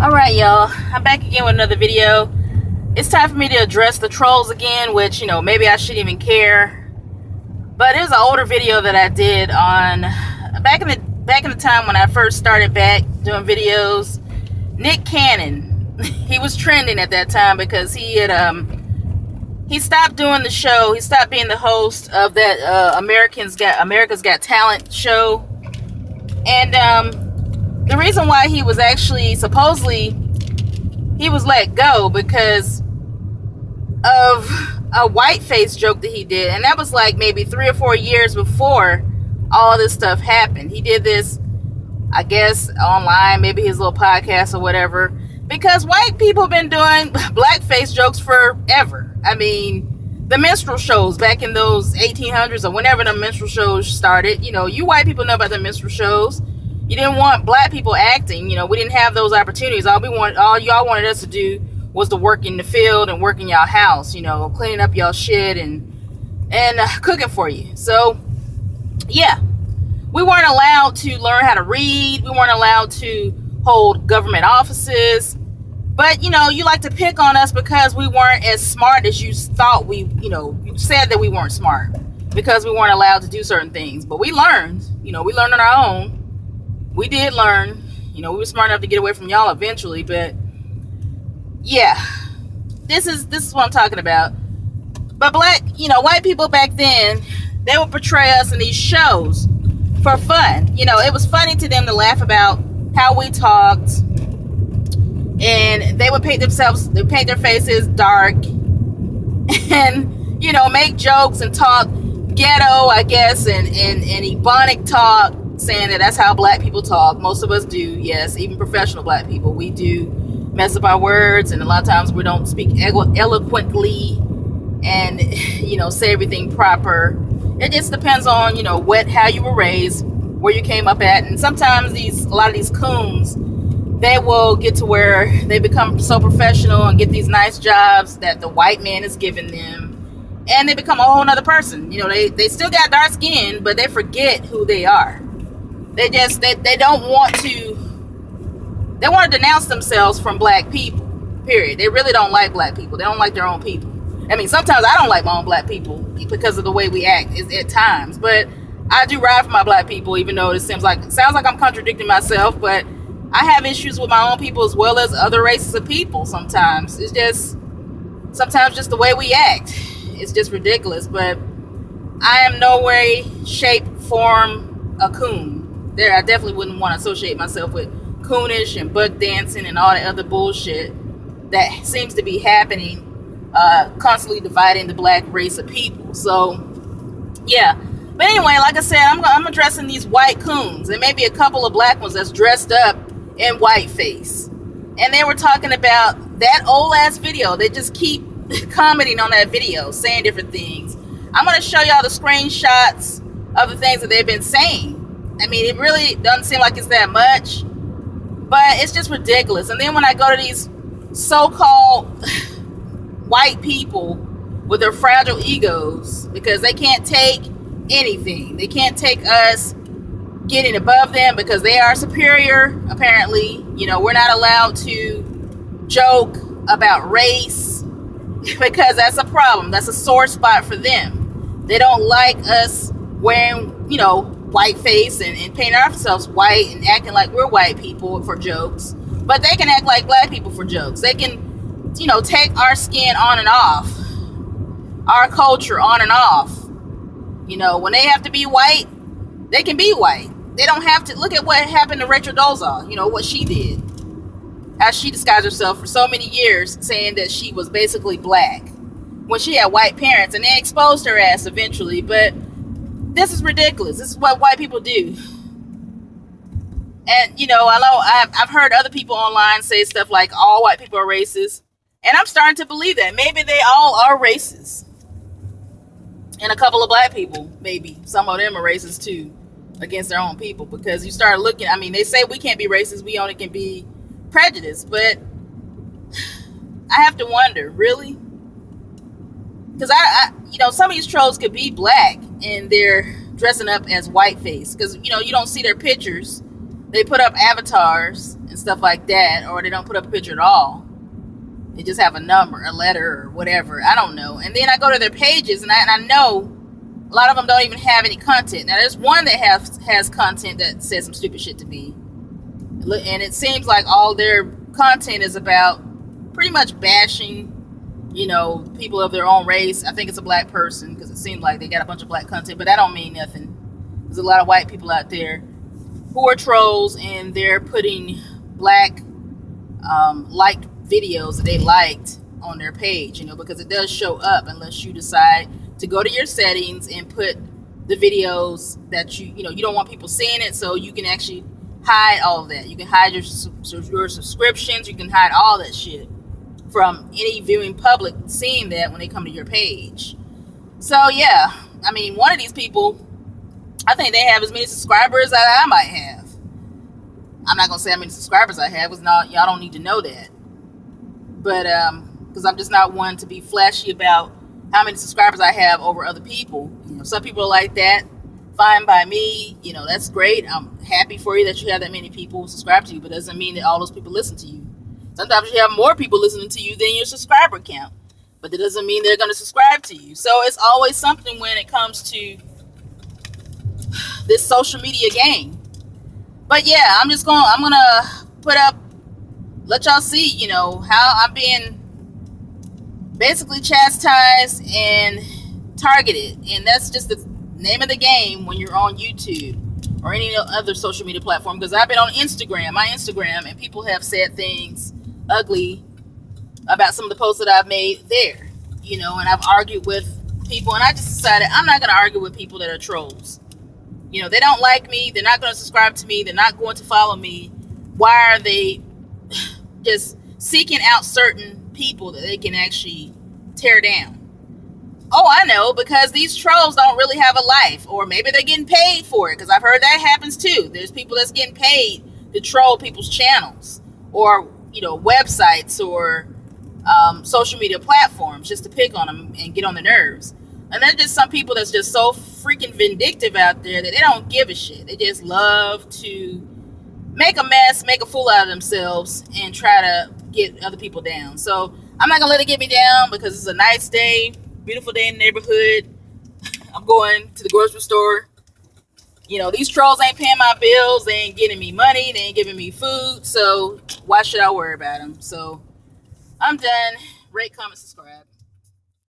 Alright, y'all. I'm back again with another video. It's time for me to address the trolls again, which, maybe I shouldn't even care. But it was an older video that I did on back in the time when I first started back doing videos. Nick Cannon, he was trending at that time because he stopped doing the show. He stopped being the host of that America's Got Talent show. And the reason why he was actually supposedly he was let go because of a whiteface joke that he did, and that was like maybe 3 or 4 years before all this stuff happened. He did this, I guess, online, maybe his little podcast or whatever, because white people have been doing blackface jokes forever. I mean, the minstrel shows back in those 1800s or whenever the minstrel shows started, you white people know about the minstrel shows. You didn't want black people acting. We didn't have those opportunities. All y'all wanted us to do was to work in the field and work in y'all house, cleaning up y'all shit and cooking for you. So, yeah, we weren't allowed to learn how to read. We weren't allowed to hold government offices. But, you like to pick on us because we weren't as smart as you thought you said that we weren't smart because we weren't allowed to do certain things. But we learned, we learned on our own. We did learn, we were smart enough to get away from y'all eventually, but yeah, this is what I'm talking about. But white people back then, they would portray us in these shows for fun. It was funny to them to laugh about how we talked, and they would paint their faces dark and, make jokes and talk ghetto, I guess, and ebonic talk, saying that's how black people talk. Most of us do, yes, even professional black people. We do mess up our words, and a lot of times we don't speak eloquently and, say everything proper. It just depends on, how you were raised, where you came up at. And sometimes a lot of these coons, they will get to where they become so professional and get these nice jobs that the white man is giving them, and they become a whole nother person. They still got dark skin, but they forget who they are. They don't want to, they want to denounce themselves from black people, period. They really don't like black people. They don't like their own people. I mean, sometimes I don't like my own black people because of the way we act at times, but I do ride for my black people, even though it sounds like I'm contradicting myself, but I have issues with my own people as well as other races of people sometimes. It's just, sometimes just the way we act. It's just ridiculous, but I am no way, shape, form a coon. I definitely wouldn't want to associate myself with coonish and buck dancing and all the other bullshit that seems to be happening, constantly dividing the black race of people. So, yeah. But anyway, like I said, I'm addressing these white coons and maybe a couple of black ones that's dressed up in whiteface. And they were talking about that old ass video. They just keep commenting on that video, saying different things. I'm going to show y'all the screenshots of the things that they've been saying. I mean, it really doesn't seem like it's that much, but it's just ridiculous. And then when I go to these so-called white people with their fragile egos, because they can't take anything. They can't take us getting above them because they are superior, apparently. We're not allowed to joke about race because that's a problem. That's a sore spot for them. They don't like us wearing, white face and painting ourselves white and acting like we're white people for jokes, but they can act like black people for jokes. They can, take our skin on and off, our culture on and off. When they have to be white, they can be white. They don't have to. Look at what happened to Rachel Dolezal, what she did, how she disguised herself for so many years, saying that she was basically black when she had white parents, and they exposed her ass eventually. But this is ridiculous. This is what white people do. And, I know I've heard other people online say stuff like all white people are racist. And I'm starting to believe that. Maybe they all are racist. And a couple of black people, maybe. Some of them are racist too, against their own people. Because you start looking, I mean, they say we can't be racist. We only can be prejudiced. But I have to wonder, really? Because some of these trolls could be black and they're dressing up as whiteface, because you don't see their pictures. They put up avatars and stuff like that, or they don't put up a picture at all. They just have a number, a letter, or whatever. I don't know. And then I go to their pages, and I know a lot of them don't even have any content. Now, there's one that has content that says some stupid shit to me. And it seems like all their content is about pretty much bashing, people of their own race. I think it's a black person because it seems like they got a bunch of black content, but that don't mean nothing. There's a lot of white people out there who are trolls, and they're putting black liked videos that they liked on their page, because it does show up unless you decide to go to your settings and put the videos that you don't want people seeing it, so you can actually hide all of that. You can hide your subscriptions. You can hide all that shit from any viewing public seeing that when they come to your page. So yeah, I mean, one of these people, I think they have as many subscribers as I might have. I'm not gonna say how many subscribers I have, because y'all don't need to know that. But because I'm just not one to be flashy about how many subscribers I have over other people. Some people are like that. Fine by me. That's great. I'm happy for you that you have that many people subscribe to you, but it doesn't mean that all those people listen to you. Sometimes you have more people listening to you than your subscriber count, but that doesn't mean they're going to subscribe to you. So it's always something when it comes to this social media game. But yeah, I'm gonna put up, let y'all see, how I'm being basically chastised and targeted. And that's just the name of the game when you're on YouTube or any other social media platform. Because I've been on my Instagram, and people have said things ugly about some of the posts that I've made there, and I've argued with people, and I just decided I'm not going to argue with people that are trolls. They don't like me. They're not going to subscribe to me. They're not going to follow me. Why are they just seeking out certain people that they can actually tear down? Oh, I know, because these trolls don't really have a life, or maybe they're getting paid for it, because I've heard that happens too. There's people that's getting paid to troll people's channels, or websites, or social media platforms, just to pick on them and get on their nerves. And there's just some people that's just so freaking vindictive out there that they don't give a shit. They just love to make a mess, make a fool out of themselves, and try to get other people down. So I'm not gonna let it get me down, because it's a nice day, beautiful day in the neighborhood. I'm going to the grocery store. These trolls ain't paying my bills. They ain't getting me money. They ain't giving me food. So why should I worry about them? So I'm done. Rate, comment, subscribe.